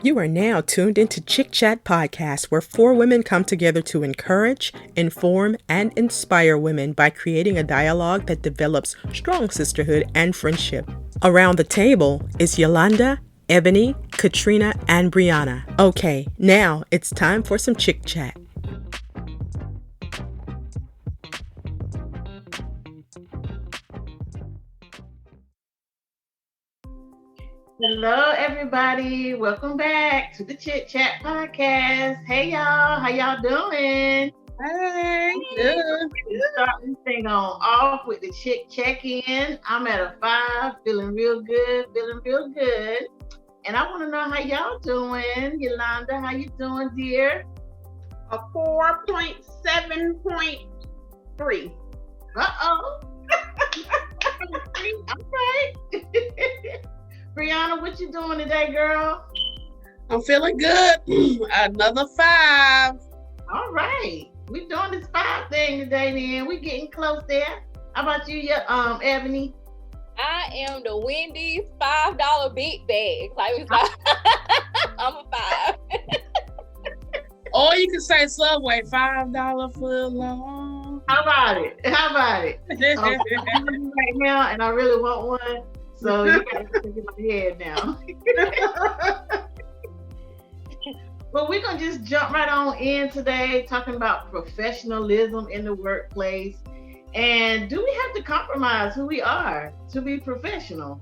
You are now tuned into ChiChat Podcast, where four women come together to encourage, inform, and inspire women by creating a dialogue that develops strong sisterhood and friendship. Around the table is Yolanda, Ebony, Katrina, and Breonna. Okay, now it's time for some ChiChat. Hello, everybody. Welcome back to the ChiChat Podcast. Hey, y'all. How y'all doing? Hey, good. Start this thing off with the chick check-in. I'm at a 5, feeling real good. And I want to know how y'all doing. Yolanda, how you doing, dear? A 4.7.3. Uh-oh. All right. Breonna, what you doing today, girl? I'm feeling good. Another 5. All right. We're doing this 5 thing today, then. We're getting close there. How about you, Ebony? I am the Wendy's $5 big bag. I'm a 5. Or you can say Subway, $5 foot long. How about it? I'm right now, and I really want one. So you got to think in my head now. Well, we're going to just jump right on in today, talking about professionalism in the workplace. And do we have to compromise who we are to be professional?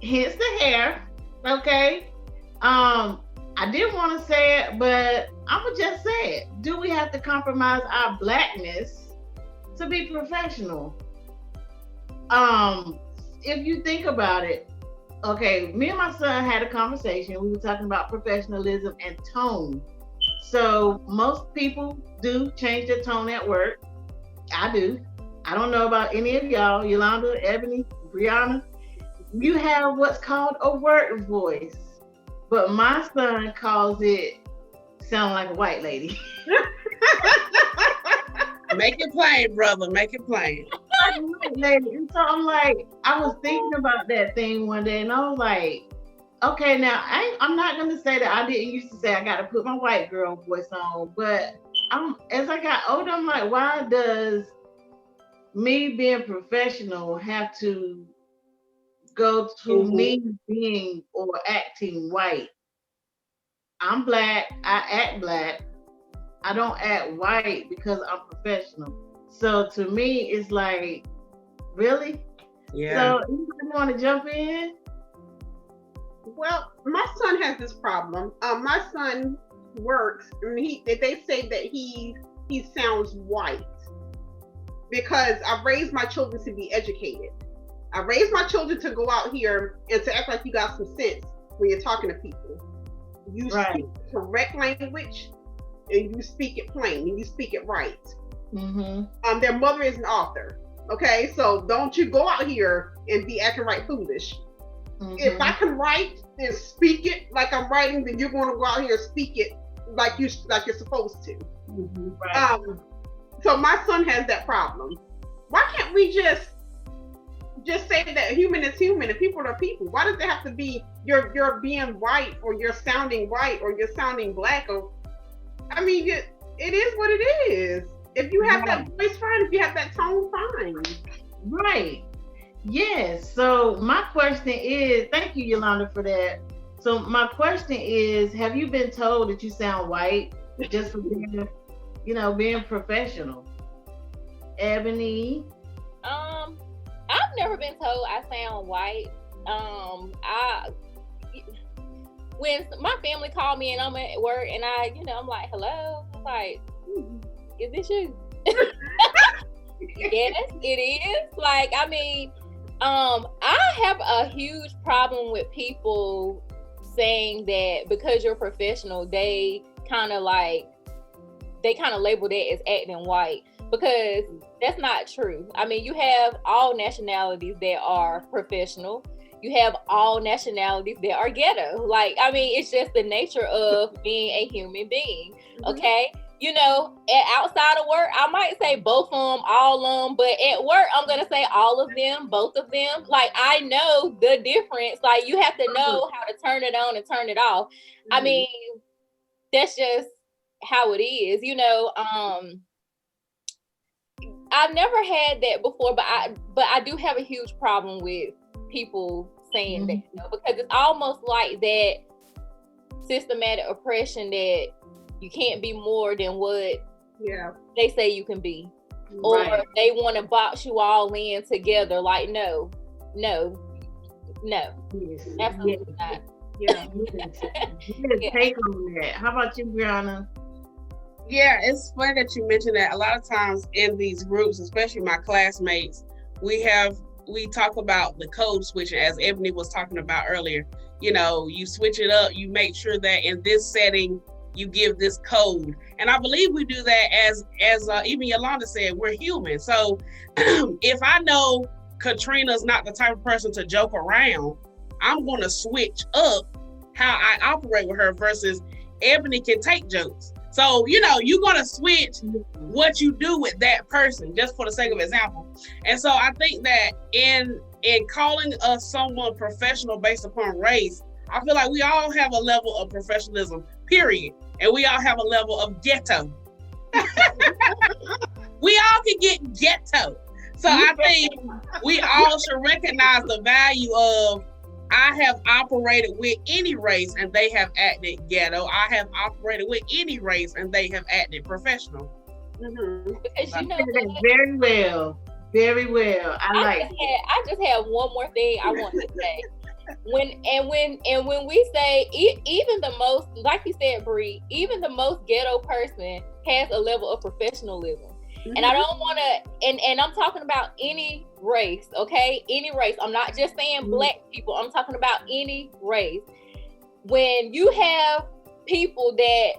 Hence the hair, okay? I didn't want to say it, but I'm going to just say it. Do we have to compromise our blackness to be professional? If you think about it, okay, me and my son had a conversation. We were talking about professionalism and tone. So most people do change their tone at work. I do. I don't know about any of y'all, Yolanda, Ebony, Breonna. You have what's called a work voice, but my son calls it sound like a white lady. Make it plain, brother. Make it plain. And so I'm like, I was thinking about that thing one day, and I was like, okay, now I'm not gonna say that I didn't used to say I got to put my white girl voice on, but as I got older, I'm like, why does me being professional have to go to me being or acting white? I'm black. I act black. I don't act white because I'm professional. So to me, it's like, really? Yeah. So anybody want to jump in? Well, my son has this problem. My son works, and they say that he sounds white because I've raised my children to be educated. I raised my children to go out here and to act like you got some sense when you're talking to people. You speak the correct language, and you speak it plain, and you speak it right. Mm-hmm. Their mother is an author. Okay, so don't you go out here and be acting right foolish. Mm-hmm. If I can write and speak it like I'm writing, then you're going to go out here and speak it like you're supposed to. Mm-hmm. Right. So my son has that problem. Why can't we just say that human is human and people are people? Why does it have to be you're being white or you're sounding white or you're sounding black? Or I mean, it is what it is. If you have that voice, fine. If you have that tone, fine. Right. Yes. So my question is, thank you, Yolanda, for that. So my question is, have you been told that you sound white just for being, being professional? Ebony? I've never been told I sound white. When my family called me and I'm at work and I'm like, hello, I'm like, is this you? Yes, it is. Like, I mean, I have a huge problem with people saying that because you're professional, they kind of label that as acting white, because that's not true. I mean, you have all nationalities that are professional. You have all nationalities that are ghetto. Like, I mean, it's just the nature of being a human being. Okay. you know, outside of work, I might say both of them, all of them, but at work, I'm going to say all of them, both of them. Like, I know the difference. Like, you have to know how to turn it on and turn it off. Mm-hmm. I mean, that's just how it is, you know. I've never had that before, but I do have a huge problem with people saying that, you know, because it's almost like that systematic oppression that you can't be more than what they say you can be. Or they want to box you all in together. Like, no. Yes. Absolutely not. Yeah. Take on that. How about you, Breonna? Yeah, it's funny that you mentioned that. A lot of times in these groups, especially my classmates, we talk about the code switching, as Ebony was talking about earlier. You know, you switch it up, you make sure that in this setting, you give this code. And I believe we do that as even Yolanda said, we're human. So if I know Katrina's not the type of person to joke around, I'm going to switch up how I operate with her versus Ebony can take jokes. So, you know, you're going to switch what you do with that person, just for the sake of example. And so I think that in calling us someone professional based upon race, I feel like we all have a level of professionalism, period. And we all have a level of ghetto. We all can get ghetto. So I think we all should recognize the value of, I have operated with any race and they have acted ghetto. I have operated with any race and they have acted professional. Mm-hmm. Because you know very well. Very well. I just have one more thing I want to say. When we say even the most, like you said, Bree, even the most ghetto person has a level of professionalism. Mm-hmm. And I don't want to, and I'm talking about any race, okay? Any race. I'm not just saying black people. I'm talking about any race. When you have people that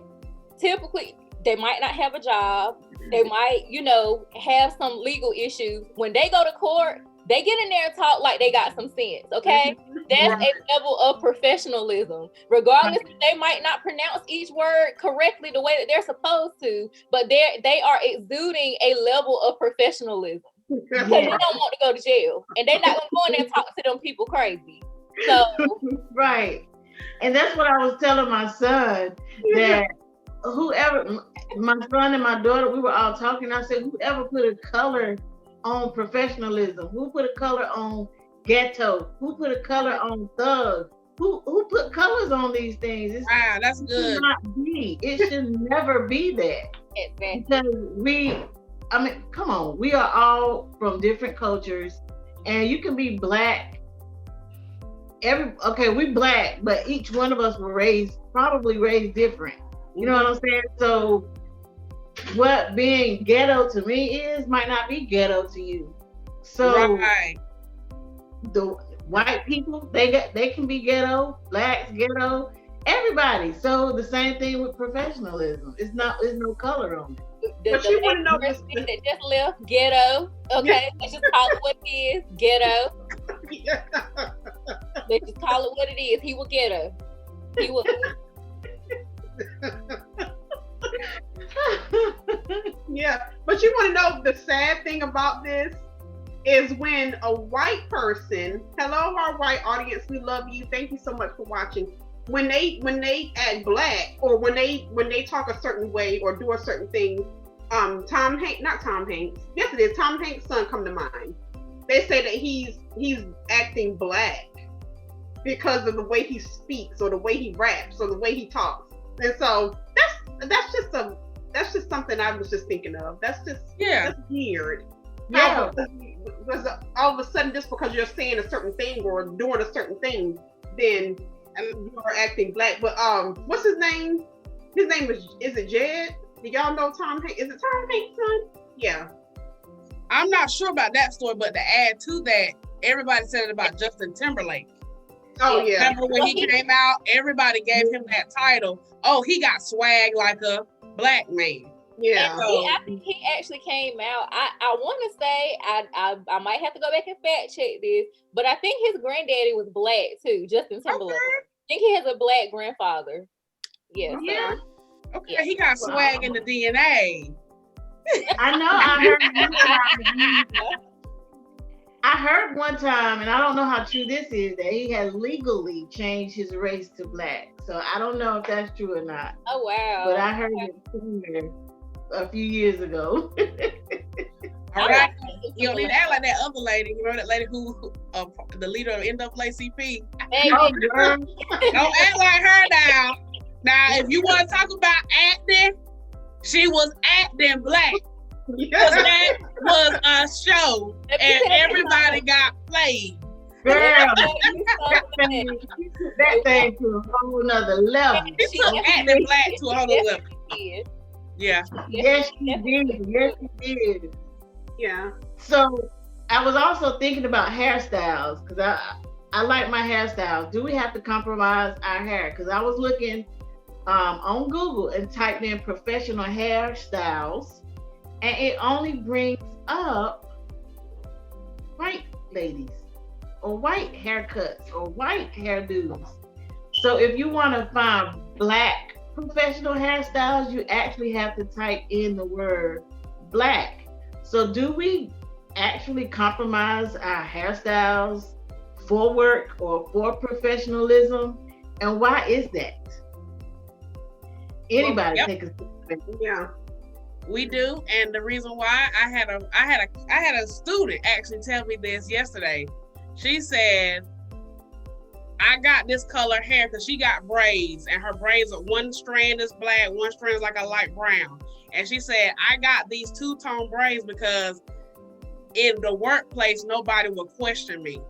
typically, they might not have a job, they might, you know, have some legal issues. When they go to court, they get in there and talk like they got some sense, okay? That's a level of professionalism. Regardless, they might not pronounce each word correctly the way that they're supposed to, but they are exuding a level of professionalism. Because they don't want to go to jail. And they're not going to go in there and talk to them people crazy. So right. And that's what I was telling my son, that whoever, my son and my daughter, we were all talking. I said, whoever put a color on professionalism, who put a color on ghetto, who put a color on thug, who put colors on these things? Wow, that's good. It should never be that. Exactly. Because come on, we are all from different cultures, and you can be black. We black, but each one of us were probably raised different. You know what I'm saying? So what being ghetto to me might not be ghetto to you. So the white people, they can be ghetto, blacks ghetto, everybody. So the same thing with professionalism. There's no color on it. But you want to know that just left ghetto. Okay, let's just call it what it is. Ghetto. Let's just call it what it is. He was ghetto. He was. Yeah, but you want to know the sad thing about this is when a white person, hello our white audience, we love you, thank you so much for watching. When they act black, or when they talk a certain way or do a certain thing, Tom Hanks' son come to mind. They say that he's acting black because of the way he speaks or the way he raps or the way he talks. And so that's just something I was just thinking of. That's weird. Yeah. Because all of a sudden, just because you're saying a certain thing or doing a certain thing, then you're acting black. But what's his name? His name is it Jed? Do y'all know Tom Hanks? Is it Tom Hanks' son? Yeah. I'm not sure about that story, but to add to that, everybody said it about Justin Timberlake. Oh yeah. Remember when he came out, everybody gave him that title. Oh, he got swag like a black man. Yeah. I think he actually came out. I want to say I might have to go back and fact check this, but I think his granddaddy was black too, Justin Timberlake. Okay. I think he has a black grandfather. Yeah. Yeah. Okay, he got swag in the DNA. I know. I heard one time, and I don't know how true this is, that he has legally changed his race to black. So I don't know if that's true or not. Oh wow! But I heard it somewhere a few years ago. All right, you don't need to act like that other lady. You remember that lady who, the leader of NAACP? Oh, girl. Don't act like her now. Now, if you want to talk about acting, she was acting black. Because that was a show, and everybody got played. Girl, that thing to a whole nother level. She took acting black to a whole other level. Yeah. Yes, she did. Yes, she did. Yeah. So I was also thinking about hairstyles, because I like my hairstyles. Do we have to compromise our hair? Because I was looking on Google and typed in professional hairstyles, and it only brings up white ladies or white haircuts or white hairdos. So if you want to find black professional hairstyles, you actually have to type in the word black. So do we actually compromise our hairstyles for work or for professionalism? And why is that? Anybody take a step. Yeah. We do, and the reason why I had a student actually tell me this yesterday. She said, I got this color hair because she got braids, and her braids are one strand is black, one strand is like a light brown. And she said, I got these two-tone braids because in the workplace nobody will question me.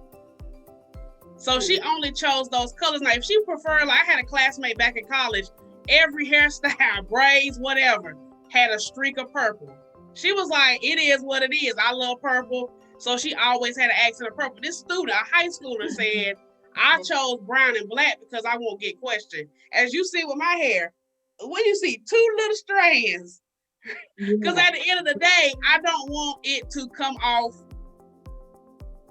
So she only chose those colors. Now, if she preferred, like I had a classmate back in college, every hairstyle, braids, whatever, had a streak of purple. She was like, it is what it is. I love purple. So she always had an accent of purple. This student, a high schooler, said, I chose brown and black because I won't get questioned. As you see with my hair, when you see two little strands, because at the end of the day, I don't want it to come off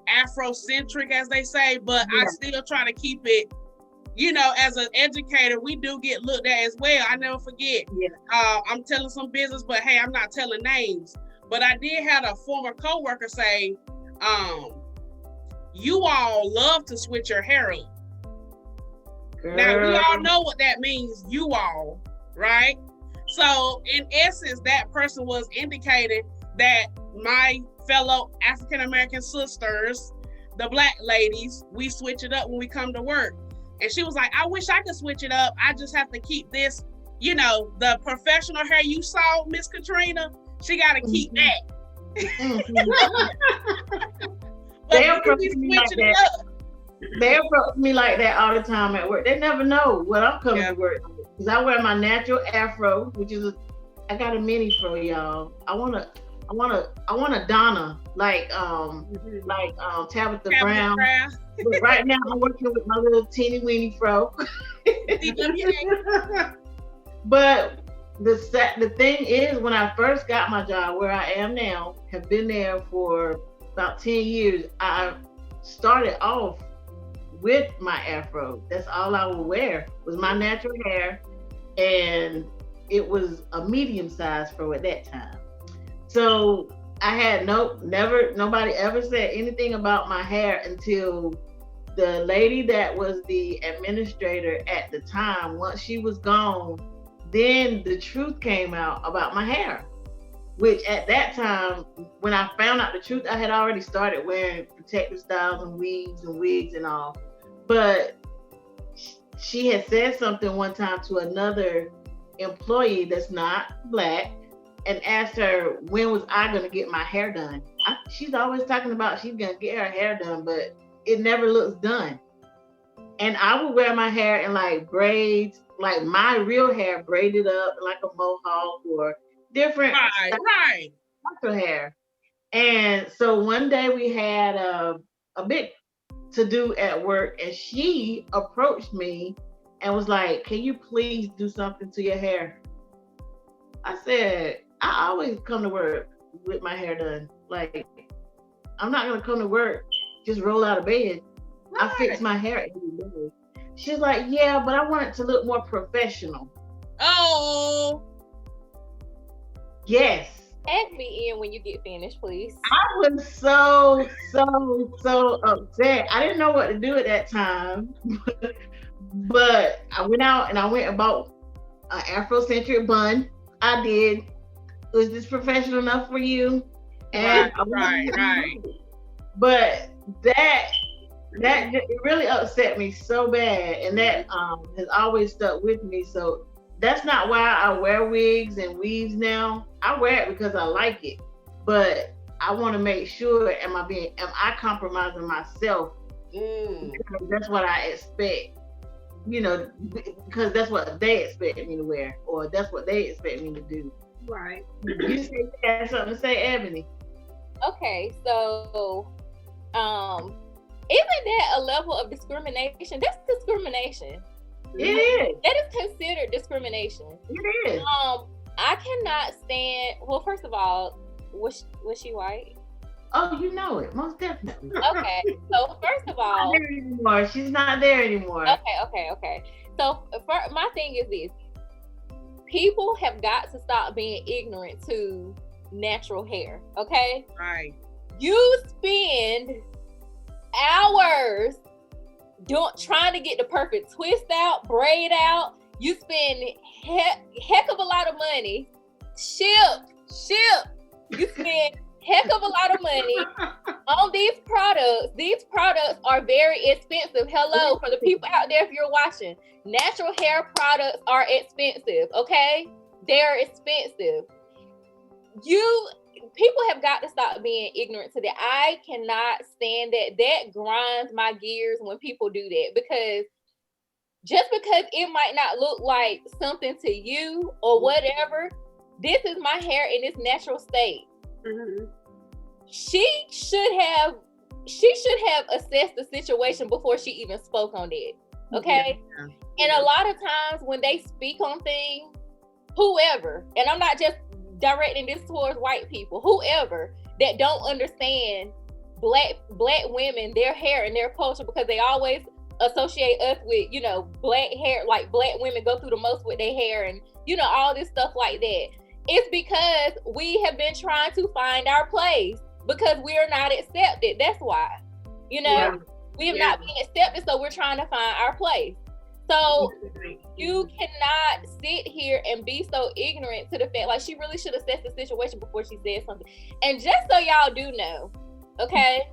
Afrocentric, as they say, but I still try to keep it, you know, as an educator, we do get looked at as well. I never forget. I'm telling some business, but hey, I'm not telling names. But I did have a former coworker say, you all love to switch your hair up. Girl. Now, we all know what that means, you all, right? So, in essence, that person was indicating that my fellow African-American sisters, the black ladies, we switch it up when we come to work. And she was like, I wish I could switch it up. I just have to keep this, you know, the professional hair you saw, Miss Katrina, she got to keep that. They'll approach me like that. They approach me like that all the time at work. They never know what I'm coming to work with. Because I wear my natural afro, which is I got a mini fro, y'all. I want a Donna, like Tabitha Brown. But right now I'm working with my little teeny weeny fro. But the thing is, when I first got my job where I am now, have been there for about 10 years, I started off with my afro. That's all I would wear was my natural hair, and it was a medium-sized fro at that time. So I had nobody ever said anything about my hair until the lady that was the administrator at the time. Once she was gone, then the truth came out about my hair, which at that time, when I found out the truth, I had already started wearing protective styles and wigs and all. But she had said something one time to another employee that's not black and asked her, when was I going to get my hair done? She's always talking about she's going to get her hair done, but it never looks done. And I would wear my hair in like braids, like my real hair braided up like a mohawk or different natural hair. And so one day we had a big to do at work, and she approached me and was like, can you please do something to your hair? I said, I always come to work with my hair done. Like, I'm not gonna come to work, just roll out of bed. I fix my hair every day. She's like, yeah, but I want it to look more professional. Oh. Yes. Add me in when you get finished, please. I was so upset. I didn't know what to do at that time. But I went out and I went and bought an Afrocentric bun. I did. Was this professional enough for you? And Right. But that it really upset me so bad, and that has always stuck with me. So that's not why I wear wigs and weaves now. I wear it because I like it, but I want to make sure: am I compromising myself? Because that's what I expect. Because that's what they expect me to wear, or that's what they expect me to do. Right. You say you had something to say, Ebony? Okay, so isn't that a level of discrimination? That's discrimination. It is. That is considered discrimination. It is. I cannot stand. Well, first of all, was she white? Oh, you know it, most definitely. Okay, so first of all, she's not there anymore. Okay. So my thing is this: people have got to stop being ignorant to natural hair. Okay. Right. You spend hours trying to get the perfect twist out, braid out. You spend heck of a lot of money. Ship. You spend heck of a lot of money on these products. These products are very expensive. Hello, for the people out there, if you're watching, natural hair products are expensive. Okay, they're expensive. People have got to stop being ignorant to that. I cannot stand that. That grinds my gears when people do that, because just because it might not look like something to you or whatever, this is my hair in its natural state. Mm-hmm. She should have assessed the situation before she even spoke on it. Okay. Yeah. And a lot of times when they speak on things, whoever, and I'm not just directing this towards white people, whoever that don't understand black women, their hair and their culture, because they always associate us with, black hair, like black women go through the most with their hair and, all this stuff like that. It's because we have been trying to find our place because we are not accepted. That's why, we have not been accepted. So we're trying to find our place. So you cannot sit here and be so ignorant to the fact, like, she really should assess the situation before she said something. And just so y'all do know, okay,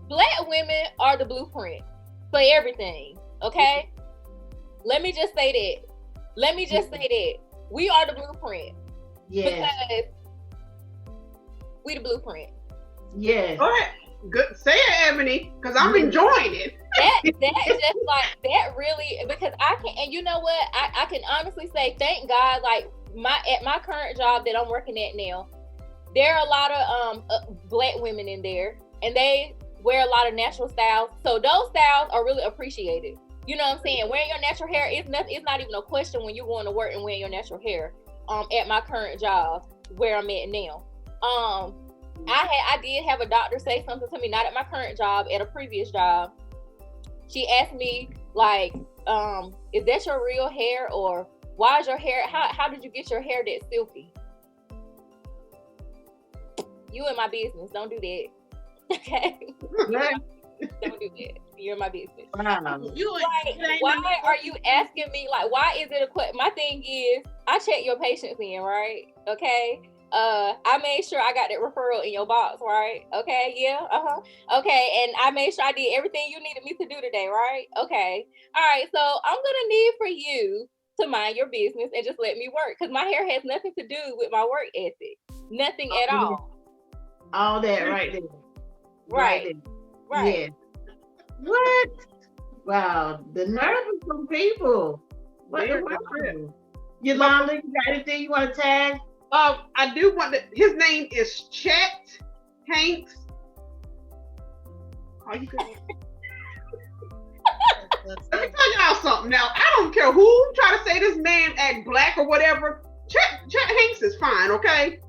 black women are the blueprint for everything, okay? Let me just say that. We are the blueprint. Yes. Because we the blueprint. Yes. Go ahead. Good. Say it, Ebony, because I'm enjoying it. That just like that really, because I can, and you know what? I can honestly say, thank God, like at my current job that I'm working at now, there are a lot of black women in there, and they wear a lot of natural styles. So those styles are really appreciated. You know what I'm saying? Wearing your natural hair is not even a question when you're going to work and wearing your natural hair. At my current job where I'm at now, I did have a doctor say something to me, not at my current job, at a previous job. She asked me, like, is that your real hair, or why is your hair, how did you get your hair that silky? You in my business, don't do that. Okay. Don't do that. You're in my business. Wow. Why are you asking me, like, why is it a question? My thing is, I check your patients in, right? Okay. I made sure I got that referral in your box, right? Okay, yeah, okay, and I made sure I did everything you needed me to do today, right? Okay, all right, so I'm gonna need for you to mind your business and just let me work, because my hair has nothing to do with my work ethic, nothing at all. All that right there. Right. Yeah. What? Wow, the nerve of some people. What? Yolanda, you got anything you want to tag? I do want to. His name is Chet Hanks. Oh, you good? Let me tell y'all something. Now, I don't care who try to say this man act black or whatever. Chet Hanks is fine, okay?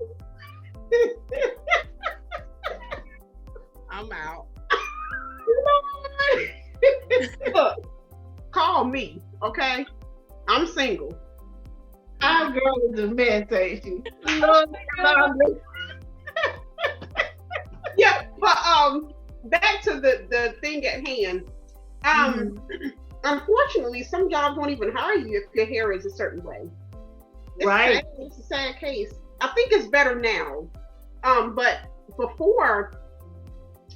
I'm out. Look, call me, okay? I'm single. Our girl is a mess, ain't she? Lord, Yolanda. Yeah, but back to the thing at hand. Unfortunately, some jobs won't even hire you if your hair is a certain way. Right. It's a sad case. I think it's better now. But before,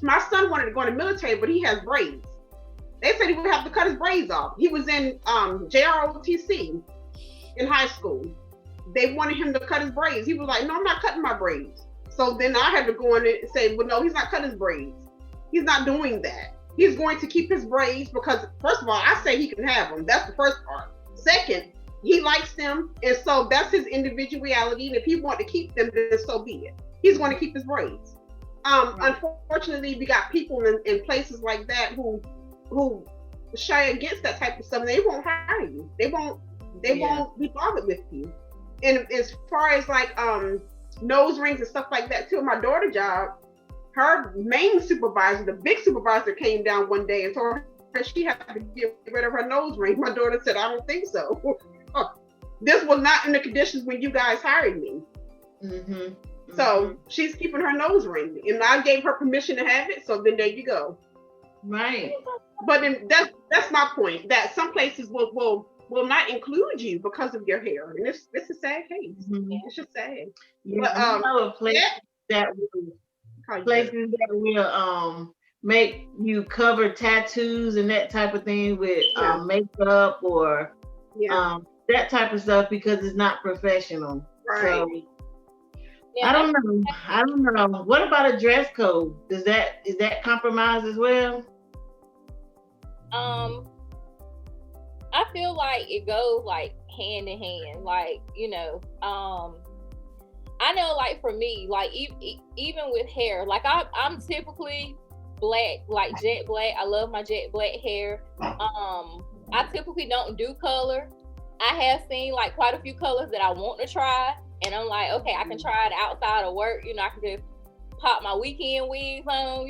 my son wanted to go in the military, but he has braids. They said he would have to cut his braids off. He was in JROTC in high school. They wanted him to cut his braids. He was like, no, I'm not cutting my braids. So then I had to go in and say, well, no, he's not cutting his braids. He's not doing that. He's going to keep his braids because, first of all, I say he can have them. That's the first part. Second, he likes them, and so that's his individuality. And if he wants to keep them, then so be it. He's going to keep his braids. Unfortunately, we got people in places like that who shy against that type of stuff. They won't hire you. They won't be bothered with you. And as far as like nose rings and stuff like that too, my daughter's job, her main supervisor, the big supervisor, came down one day and told her she had to get rid of her nose ring. My daughter said, I don't think so. This was not in the conditions when you guys hired me. So she's keeping her nose ring, and I gave her permission to have it. So then there you go. Right. But then that's my point. That some places will not include you because of your hair, and it's a sad case. It's just sad. Yeah, But, I know places that will make you cover tattoos and that type of thing with makeup or that type of stuff because it's not professional. Right. So, I don't know. What about a dress code? Is that compromised as well? I feel like it goes like hand in hand. Like, I know, like for me, like even with hair, like I'm typically black, like jet black. I love my jet black hair. I typically don't do color. I have seen like quite a few colors that I want to try, and I'm like, okay, I can try it outside of work. I can just pop my weekend wigs on,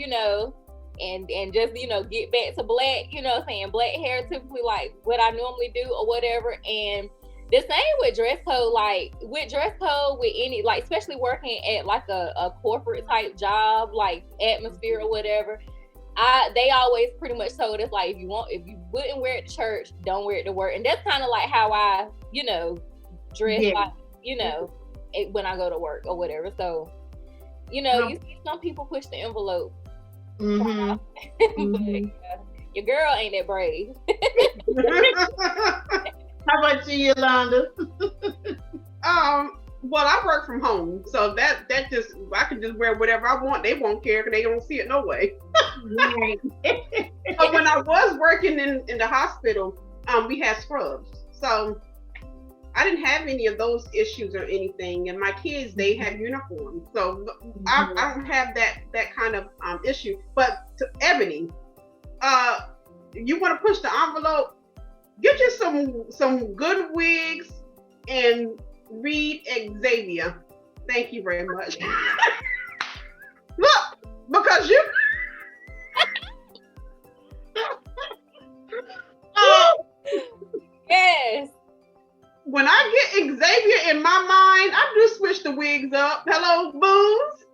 and just, get back to black, saying black hair, typically like what I normally do or whatever. And the same with dress code, like with dress code, with any, like, especially working at like a corporate type job, like atmosphere or whatever, they always pretty much told us, like, if you wouldn't wear it to church, don't wear it to work. And that's kind of like how I, dress, like, when I go to work or whatever. So, you see some people push the envelope. But, your girl ain't that brave. How about you, Yolanda? Well, I work from home, so that just, I can just wear whatever I want. They won't care because they don't see it no way. Right. But when I was working in the hospital, we had scrubs, so I didn't have any of those issues or anything. And my kids, they have uniforms, so I don't have that kind of issue. But to Ebony, you want to push the envelope? Get you some good wigs and read Xavier. Thank you very much. Look, because you. Yes. When I get Xavier in my mind, I do switch the wigs up. Hello, booze.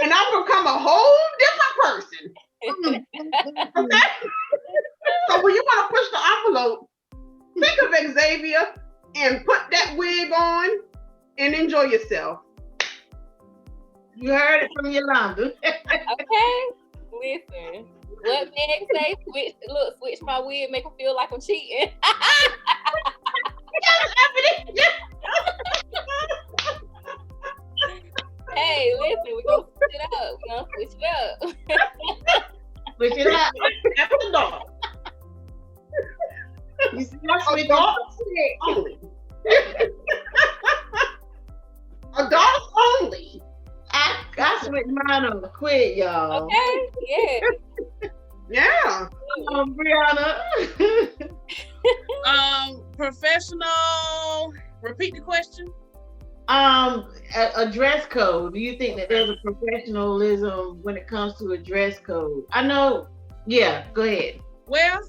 And I become a whole different person. Okay? So when you want to push the envelope, think of Xavier and put that wig on and enjoy yourself. You heard it from Yolanda. Okay. Listen. What Meg say? Switch my wig, make them feel like I'm cheating. Hey, listen, we're gonna switch it up. Switch it up. That's the dog. You see, I switch Adults only. Adults only. I switched mine on quick, y'all. Okay, yeah. Yeah. Breonna. Professional. Repeat the question. A dress code. Do you think that there's a professionalism when it comes to a dress code? I know. Yeah, go ahead. Well,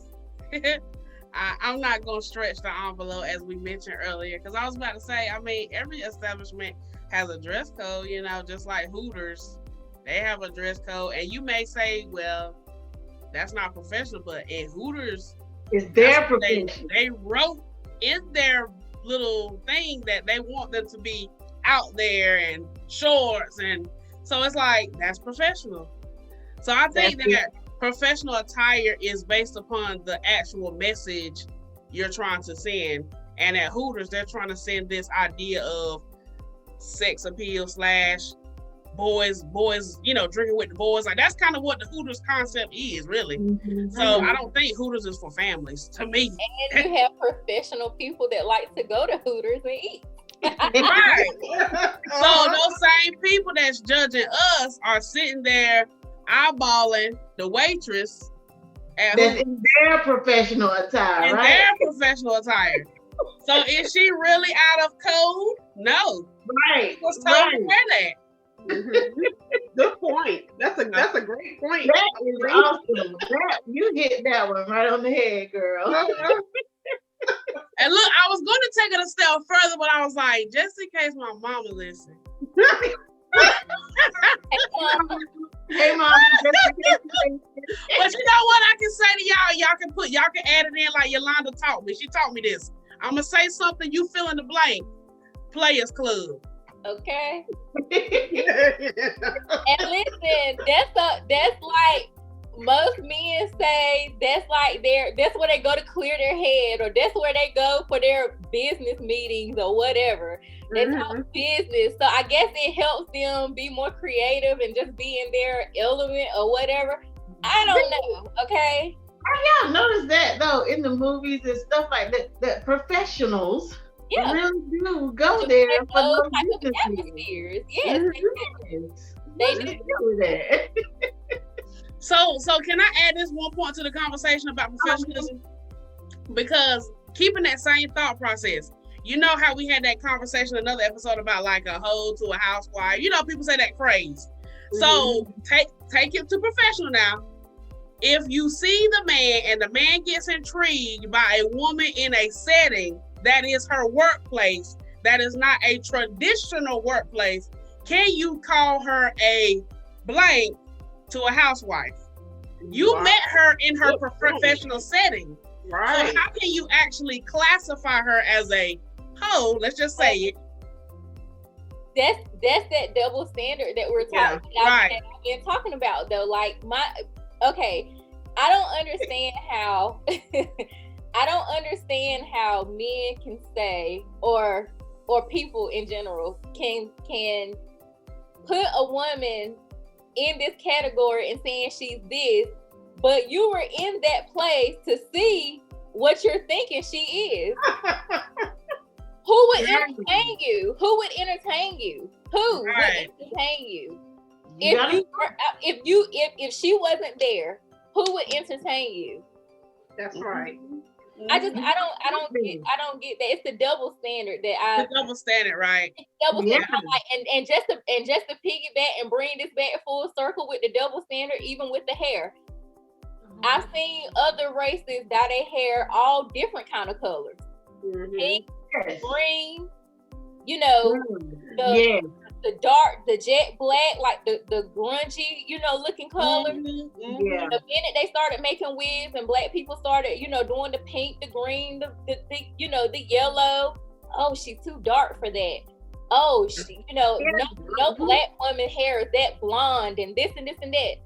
I'm not gonna stretch the envelope as we mentioned earlier, because I was about to say, I mean, every establishment has a dress code, you know, just like Hooters, they have a dress code, and you may say, well, that's not professional, but in Hooters, it's their profession. They wrote in their little thing that they want them to be out there and shorts, and so it's like, that's professional. So I think that professional attire is based upon the actual message you're trying to send. And at Hooters, they're trying to send this idea of sex appeal / boys, you know, drinking with the boys. Like, that's kind of what the Hooters concept is, really. Mm-hmm. So I don't think Hooters is for families, to me. And you have professional people that like to go to Hooters and eat. Right. So those same people that's judging us are sitting there eyeballing the waitress that's in their professional attire, in right? their professional attire. So is she really out of code? No. Right. What's told to wear that? Mm-hmm. Good point. That's a great point. That is awesome. You hit that one right on the head, girl. And look, I was going to take it a step further, but I was like, just in case my mama listens. Hey, Mom. But you know what I can say to y'all? Y'all can add it in like Yolanda taught me. She taught me this. I'm gonna say something, you fill in the blank. Players Club. Okay. And listen, that's like most men say that's where they go to clear their head, or that's where they go for their business meetings or whatever. They talk business. So I guess it helps them be more creative and just be in their element or whatever. I don't know. Okay. Y'all notice that though in the movies and stuff like that professionals really do go there for those atmospheres. Yes, they do that. So can I add this one point to the conversation about professionalism? Because keeping that same thought process, you know how we had that conversation in another episode about like a hoe to a housewife. You know, people say that phrase. So take it to professional now. If you see the man and the man gets intrigued by a woman in a setting that is her workplace, that is not a traditional workplace, can you call her a blank to a housewife? You met her in her professional setting. Right. So how can you actually classify her as a hoe? Let's just say it. That's that double standard that we're talking about. I've been talking about though. Like I don't understand how men can say or people in general can put a woman in this category and saying she's this, but you were in that place to see what you're thinking she is. Who would entertain you? Who would entertain you? Who would entertain you? If she wasn't there, who would entertain you? That's right. I don't get that. It's the double standard the double standard, right? Double standard. And just to piggyback and bring this back full circle with the double standard, even with the hair. I've seen other races dye their hair all different kind of colors. Pink, green, you know, the dark, the jet black, like the grungy, you know, looking colors. The minute they started making wigs and black people started, you know, doing the pink, the green, the you know, the yellow. Oh, she's too dark for that. Oh, she, you know, no black woman hair is that blonde and this and this and that.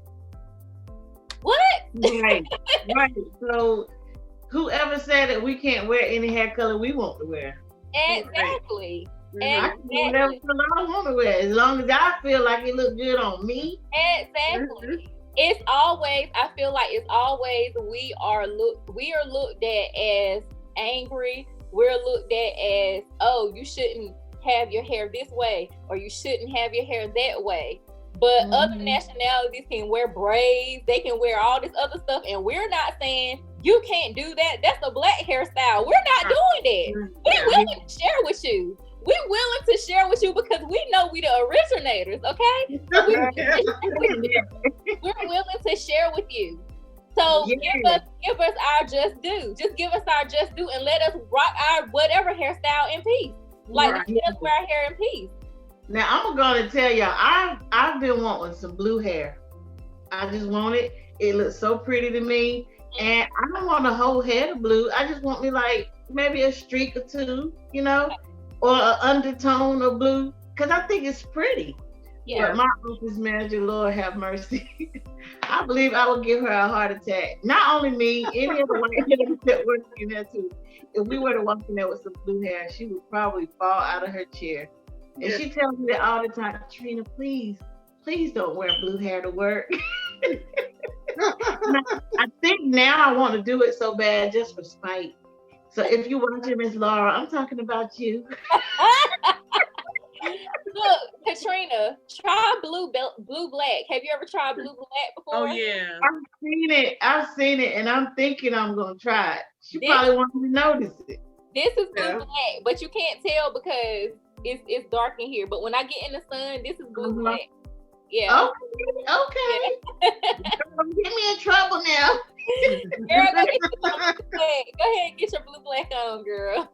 What? Right. So whoever said that we can't wear any hair color we want to wear? Exactly. I can wear whatever color I want to wear as long as I feel like it looks good on me. Exactly. It's always, I feel like it's always we are looked at as angry. We're looked at as, oh, you shouldn't have your hair this way, or you shouldn't have your hair that way. But other nationalities can wear braids, they can wear all this other stuff, and we're not saying you can't do that. That's a black hairstyle. We're not doing that. We're willing to share with you. We're willing to share with you because we know we the originators, okay? So we're willing to share with you. So Yeah. give us our just due. Just give us our just due and let us rock our whatever hairstyle in peace. Like Right. let us wear our hair in peace. Now I'm gonna tell y'all, I've been wanting some blue hair. I just want it. It looks so pretty to me, and I don't want a whole head of blue. I just want me like maybe a streak or two, you know, or an undertone of blue, because I think it's pretty. Yeah. But my office manager, Lord have mercy, I believe I would give her a heart attack. Not only me, any of the white ladies that work in there too. If we were to walk in there with some blue hair, she would probably fall out of her chair. And she tells me that all the time, Katrina, please don't wear blue hair to work. I think now I want to do it so bad just for spite. So if you're watching, Miss Laura, I'm talking about you. Look, Katrina, try blue black. Have you ever tried blue black before? Oh yeah. I've seen it, and I'm thinking I'm gonna try it. She probably wants me to notice it. This is blue black, but you can't tell because it's dark in here. But when I get in the sun, this is blue black. Yeah. Okay. Don't get me in trouble now. Girl, go get your blue black. Go ahead and get your blue black on, girl.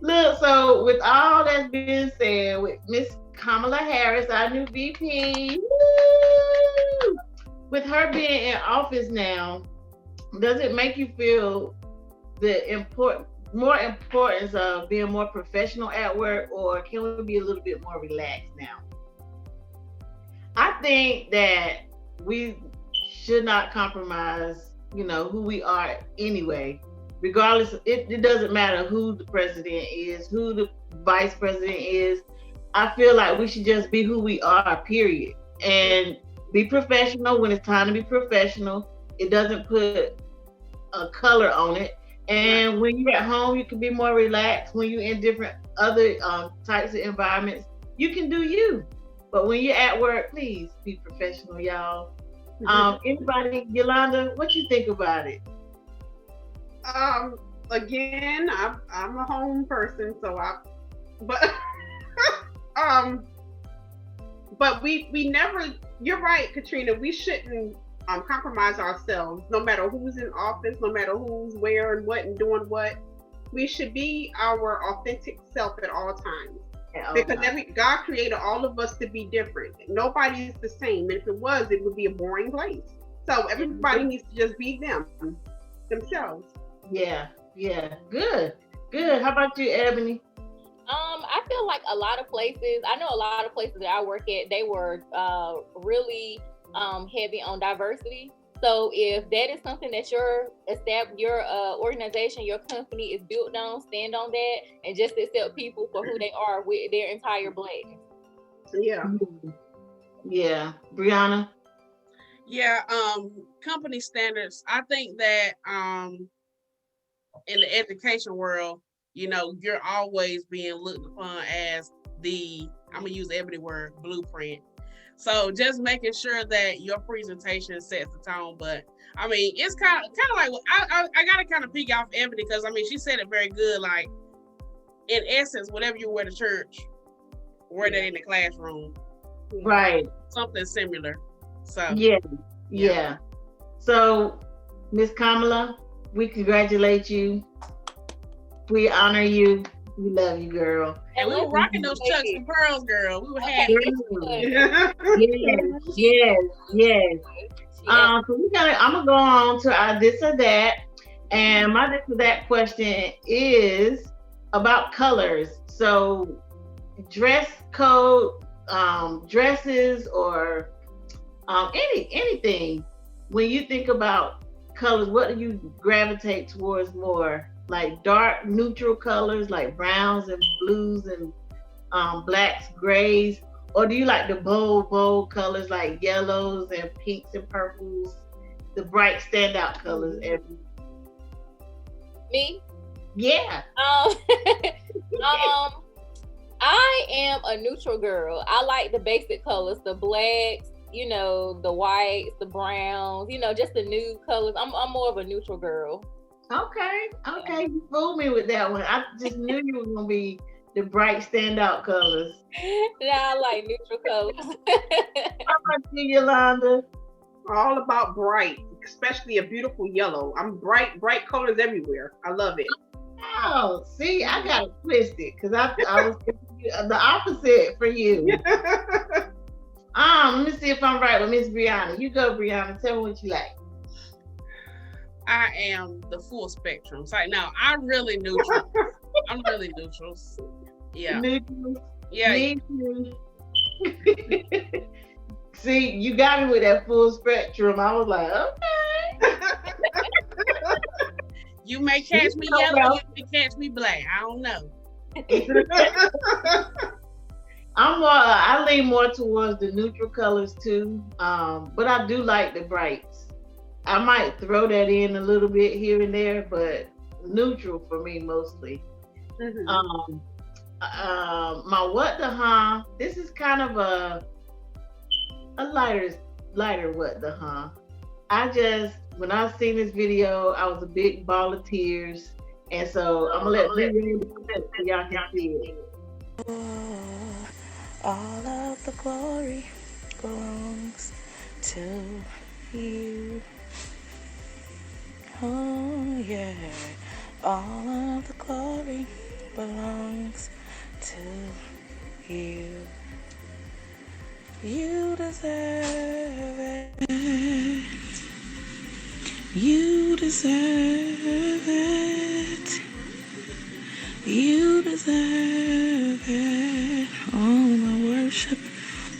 Look, so with all that's being said, with Miss Kamala Harris, our new VP, woo, with her being in office now, does it make you feel the more importance of being more professional at work, or can we be a little bit more relaxed now? I think that we should not compromise, who we are anyway. Regardless, it doesn't matter who the president is, who the vice president is. I feel like we should just be who we are, period. And be professional when it's time to be professional. It doesn't put a color on it. And when you're at home, you can be more relaxed. When you're in different other types of environments, you can do you. But when you're at work, please be professional, y'all. Anybody, Yolanda, what you think about it? Again, I'm a home person, so but we never. You're right, Katrina. We shouldn't compromise ourselves, no matter who's in office, no matter who's where and what and doing what. We should be our authentic self at all times. Because God created all of us to be different. Nobody is the same. And if it was, it would be a boring place. So everybody needs to just be themselves. Yeah. Good. How about you, Ebony? I feel like I know a lot of places that I work at, they were really heavy on diversity. So if that is something that your organization, your company is built on, stand on that, and just accept people for who they are with their entire blackness. Yeah. Breonna? Yeah, company standards. I think that in the education world, you're always being looked upon as I'm gonna use Ebony word, blueprint. So just making sure that your presentation sets the tone. But I mean, it's kind of like I gotta kind of piggy off Ebony, because I mean, she said it very good. Like, in essence, whatever you wear to church, wear that in the classroom. Right. Something similar. So yeah. So, Miss Kamala, we congratulate you. We honor you. We love you, girl. And we were rocking those chucks and pearls, girl. We were happy. Yes. So I'm gonna go on to our this or that, and my this or that question is about colors. So, dress code, dresses, or anything. When you think about colors, what do you gravitate towards more? Like dark neutral colors like browns and blues and blacks, grays, or do you like the bold colors like yellows and pinks and purples, the bright standout colors? Me? Yeah. I am a neutral girl. I like the basic colors, the blacks, the whites, the browns, just the nude colors. I'm more of a neutral girl. Okay, you fooled me with that one. I just knew you were gonna be the bright standout colors. Yeah, I like neutral colors. How about you, Yolanda? All about bright, especially a beautiful yellow. I'm bright colors everywhere. I love it. Oh, see, I got it twisted because I was thinking the opposite for you. Let me see if I'm right with Miss Breonna. You go, Breonna. Tell me what you like. I am the full spectrum. It's like, no, I'm really neutral. I'm really neutral. Yeah. Neutral. Yeah. Me too. See, you got me with that full spectrum. I was like, okay. You may catch me yellow, you may catch me black. I don't know. I lean more towards the neutral colors too. But I do like the brights. I might throw that in a little bit here and there, but neutral for me mostly. Mm-hmm. My what the huh? This is kind of a lighter what the huh. When I seen this video, I was a big ball of tears, and so I'm gonna let you so y'all can see it. All of the glory belongs to you. Oh yeah, all of the glory belongs to you. You deserve it. You deserve it. You deserve it. All my worship.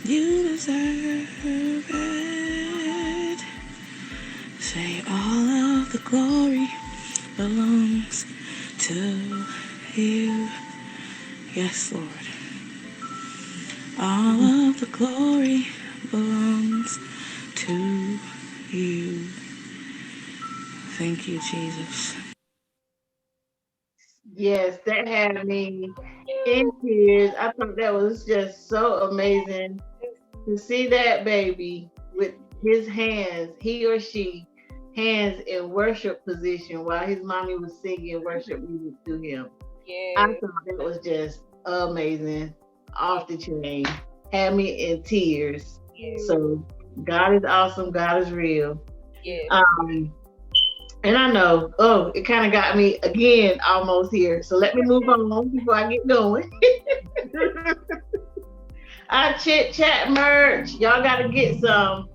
You deserve it. Say all of the glory belongs to you. Yes, Lord. All of the glory belongs to you. Thank you, Jesus. Yes, that had me in tears. I thought that was just so amazing to see that baby with his hands, he or she, hands in worship position while his mommy was singing worship music to him. Yeah. I thought that was just amazing, off the chain, had me in tears. Yeah. So God is awesome, God is real. Yeah. And I know, it kind of got me again almost here. So let me move on before I get going. Our ChiChat merch, y'all got to get some.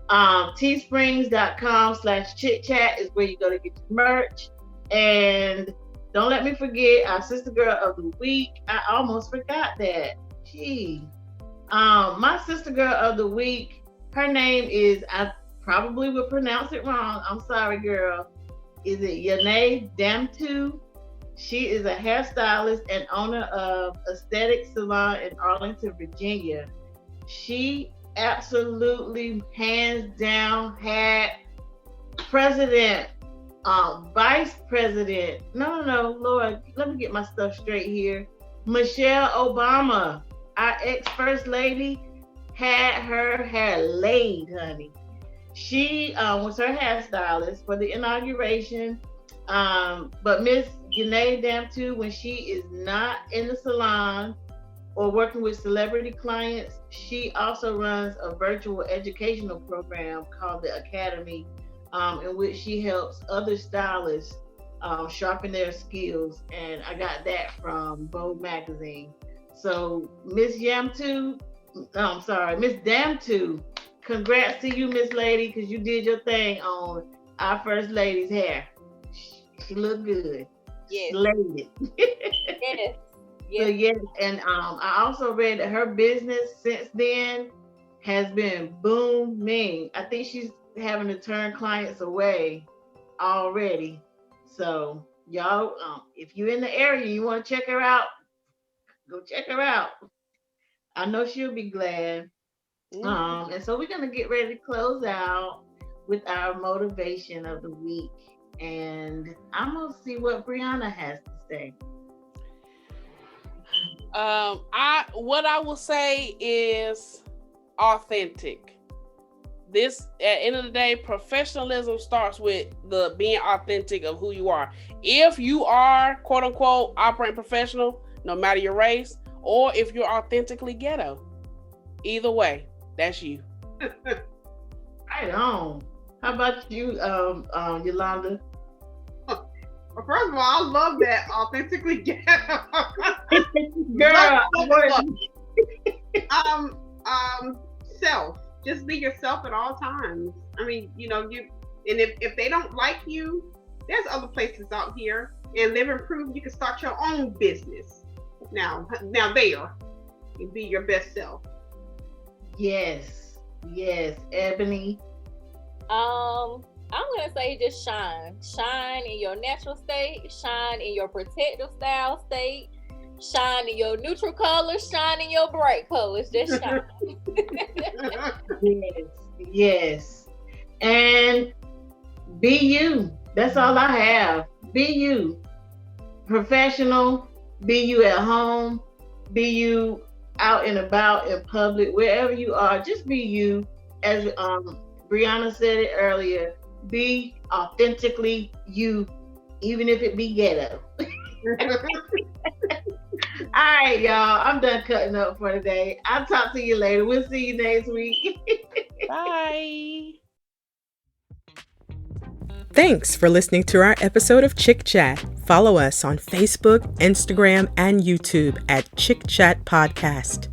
Teesprings.com/chitchat is where you go to get your merch. And don't let me forget our Sister Girl of the Week. I almost forgot that. Gee. My Sister Girl of the Week, her name is, I probably will pronounce it wrong. I'm sorry, girl. Is it Yolanda Damtu? She is a hairstylist and owner of Aesthetic Salon in Arlington, Virginia. She absolutely, hands down, had president, vice president. No, Lord, let me get my stuff straight here. Michelle Obama, our ex-first lady, had her hair laid, honey. She was her hairstylist for the inauguration. But Miss Yolanda Damtu, when she is not in the salon or working with celebrity clients, she also runs a virtual educational program called the Academy, in which she helps other stylists sharpen their skills. And I got that from Vogue magazine. So Miss Damtu, congrats to you, Miss Lady, because you did your thing on our First Lady's hair. She looked good. Yes. Slayed it. Yes. So yes, and I also read that her business since then has been booming. I think she's having to turn clients away already. So y'all, if you're in the area, you want to check her out, go check her out. I know she'll be glad. And so we're gonna get ready to close out with our motivation of the week, and I'm gonna see what Breonna has to say. What I will say is authentic. This, at the end of the day, professionalism starts with the being authentic of who you are. If you are, quote unquote, operating professional, no matter your race, or if you're authentically ghetto, either way, that's you. Right on. How about you, Yolanda? Well, first of all, I love that authentically gay. Girl, Self. Just be yourself at all times. I mean, and if they don't like you, there's other places out here. And Live and Prove, you can start your own business. Now there, you be your best self. Yes, Ebony. I'm gonna say just shine in your natural state, shine in your protective style state, shine in your neutral colors, shine in your bright colors, just shine. Yes, and be you. That's all I have. Be you. Professional, be you at home, be you out and about in public, wherever you are, just be you. As Breonna said it earlier, be authentically you, even if it be ghetto. All right, y'all, I'm done cutting up for today. I'll talk to you later. We'll see you next week. Bye. Thanks for listening to our episode of ChiChat. Follow us on Facebook, Instagram, and YouTube at ChiChat Podcast.